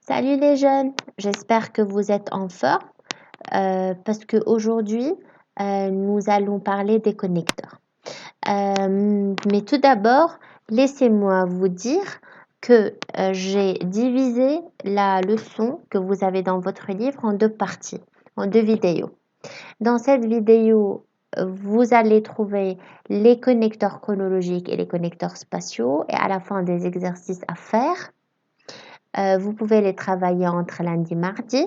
Salut les jeunes, j'espère que vous êtes en forme parce qu'aujourd'hui, nous allons parler des connecteurs. Mais tout d'abord, laissez-moi vous dire que j'ai divisé la leçon que vous avez dans votre livre en deux parties, en deux vidéos. Dans cette vidéo, vous allez trouver les connecteurs chronologiques et les connecteurs spatiaux et à la fin des exercices à faire. Vous pouvez les travailler entre lundi et mardi.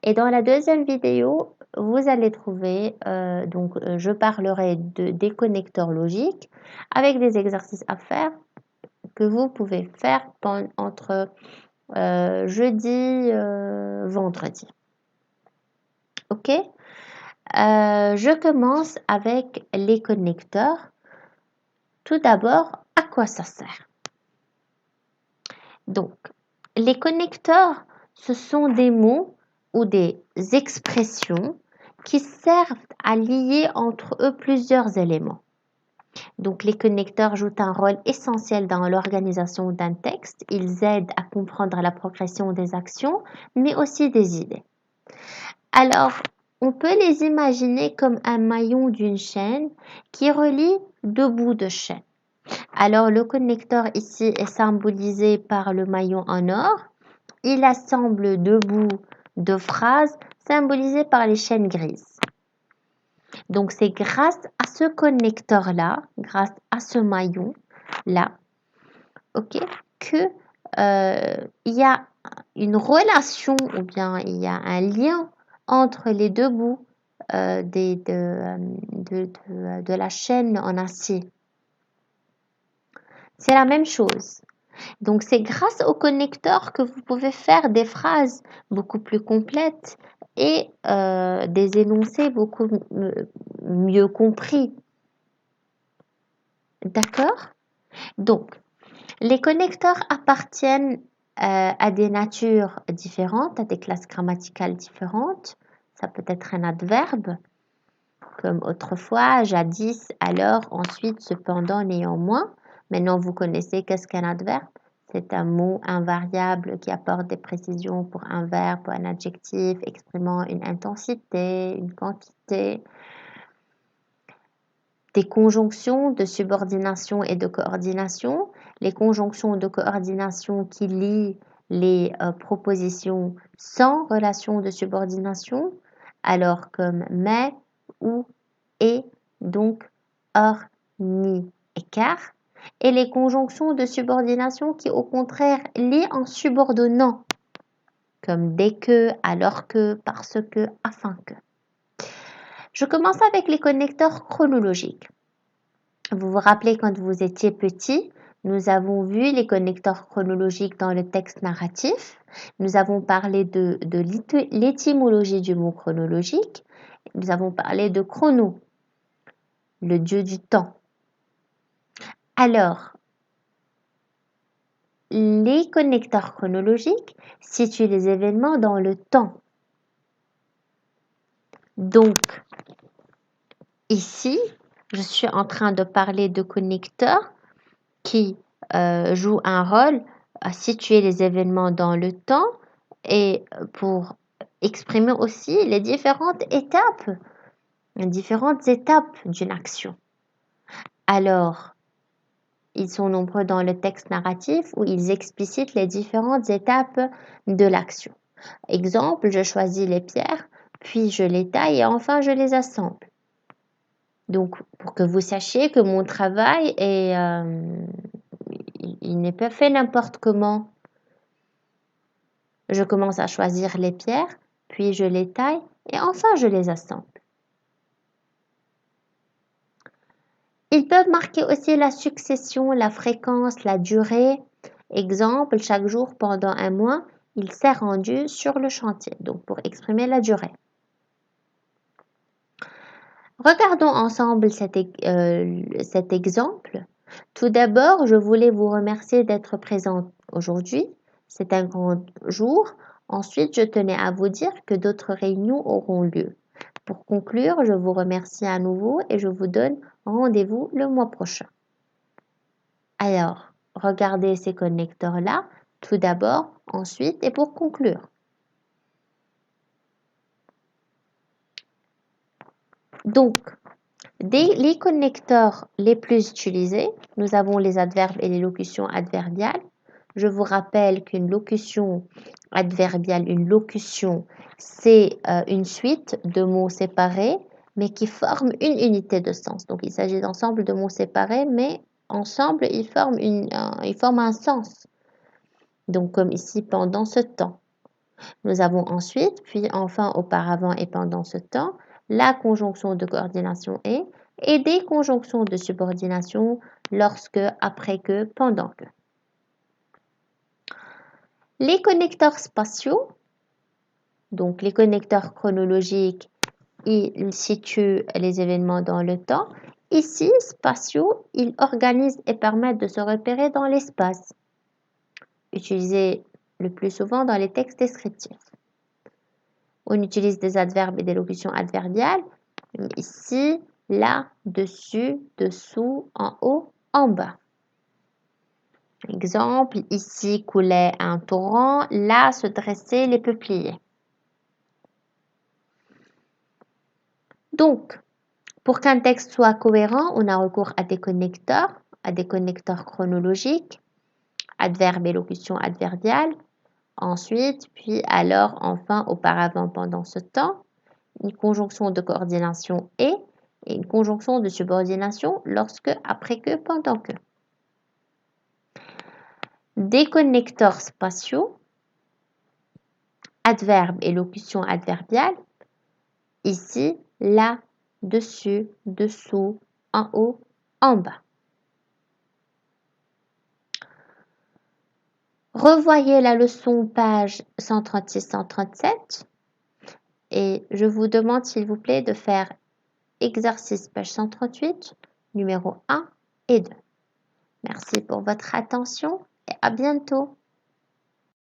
Et dans la deuxième vidéo, vous allez trouver, je parlerai des connecteurs logiques avec des exercices à faire que vous pouvez faire entre jeudi, vendredi. Ok? Je commence avec les connecteurs. Tout d'abord, à quoi ça sert? Donc, les connecteurs, ce sont des mots ou des expressions qui servent à lier entre eux plusieurs éléments. Donc, les connecteurs jouent un rôle essentiel dans l'organisation d'un texte. Ils aident à comprendre la progression des actions, mais aussi des idées. Alors, on peut les imaginer comme un maillon d'une chaîne qui relie deux bouts de chaîne. Alors, le connecteur ici est symbolisé par le maillon en or. Il assemble deux bouts de phrases symbolisées par les chaînes grises. Donc, c'est grâce à ce connecteur-là, grâce à ce maillon-là, ok, que il y a une relation ou bien il y a un lien entre les deux bouts de la chaîne en acier. C'est la même chose. Donc, c'est grâce au connecteur que vous pouvez faire des phrases beaucoup plus complètes et des énoncés beaucoup mieux compris. D'accord? Donc, les connecteurs appartiennent à des natures différentes, à des classes grammaticales différentes. Ça peut être un adverbe, comme autrefois, jadis, alors, ensuite, cependant, néanmoins. Maintenant, vous connaissez qu'est-ce qu'un adverbe? C'est un mot invariable qui apporte des précisions pour un verbe ou un adjectif exprimant une intensité, une quantité. Des conjonctions de subordination et de coordination. Les conjonctions de coordination qui lient les propositions sans relation de subordination, alors comme mais, ou, et, donc, or, ni et car. Et les conjonctions de subordination qui, au contraire, lient en subordonnant, comme dès que, alors que, parce que, afin que. Je commence avec les connecteurs chronologiques. Vous vous rappelez quand vous étiez petit, nous avons vu les connecteurs chronologiques dans le texte narratif. Nous avons parlé de l'étymologie du mot chronologique. Nous avons parlé de chrono, le dieu du temps. Alors, les connecteurs chronologiques situent les événements dans le temps. Donc, ici, je suis en train de parler de connecteurs qui jouent un rôle à situer les événements dans le temps et pour exprimer aussi les différentes étapes d'une action. Alors, ils sont nombreux dans le texte narratif où ils explicitent les différentes étapes de l'action. Exemple, je choisis les pierres, puis je les taille et enfin je les assemble. Donc, pour que vous sachiez que mon travail il n'est pas fait n'importe comment. Je commence à choisir les pierres, puis je les taille et enfin je les assemble. Ils peuvent marquer aussi la succession, la fréquence, la durée. Exemple, chaque jour pendant un mois, il s'est rendu sur le chantier, donc pour exprimer la durée. Regardons ensemble cet exemple. Tout d'abord, je voulais vous remercier d'être présent aujourd'hui. C'est un grand jour. Ensuite, je tenais à vous dire que d'autres réunions auront lieu. Pour conclure, je vous remercie à nouveau et je vous donne rendez-vous le mois prochain. Alors, regardez ces connecteurs-là. Tout d'abord, ensuite et pour conclure. Donc, les connecteurs les plus utilisés, nous avons les adverbes et les locutions adverbiales. Je vous rappelle qu'une locution adverbiale, une locution, c'est une suite de mots séparés, mais qui forment une unité de sens. Donc, il s'agit d'ensemble de mots séparés, mais ensemble, ils forment un sens. Donc, comme ici, pendant ce temps. Nous avons ensuite, puis enfin, auparavant et pendant ce temps, la conjonction de coordination et des conjonctions de subordination lorsque, après que, pendant que. Les connecteurs spatiaux, donc les connecteurs chronologiques, ils situent les événements dans le temps. Ici, spatiaux, ils organisent et permettent de se repérer dans l'espace, utilisés le plus souvent dans les textes descriptifs. On utilise des adverbes et des locutions adverbiales. Ici, là, dessus, dessous, en haut, en bas. Exemple, ici coulait un torrent, là se dressaient les peupliers. Donc, pour qu'un texte soit cohérent, on a recours à des connecteurs chronologiques, adverbes et locutions adverbiales. Ensuite, puis alors, enfin, auparavant, pendant ce temps, une conjonction de coordination et une conjonction de subordination lorsque, après que, pendant que. Des connecteurs spatiaux, adverbes et locutions adverbiales, ici, là, dessus, dessous, en haut, en bas. Revoyez la leçon page 136-137 et je vous demande s'il vous plaît de faire exercice page 138, numéro 1 et 2. Merci pour votre attention et à bientôt.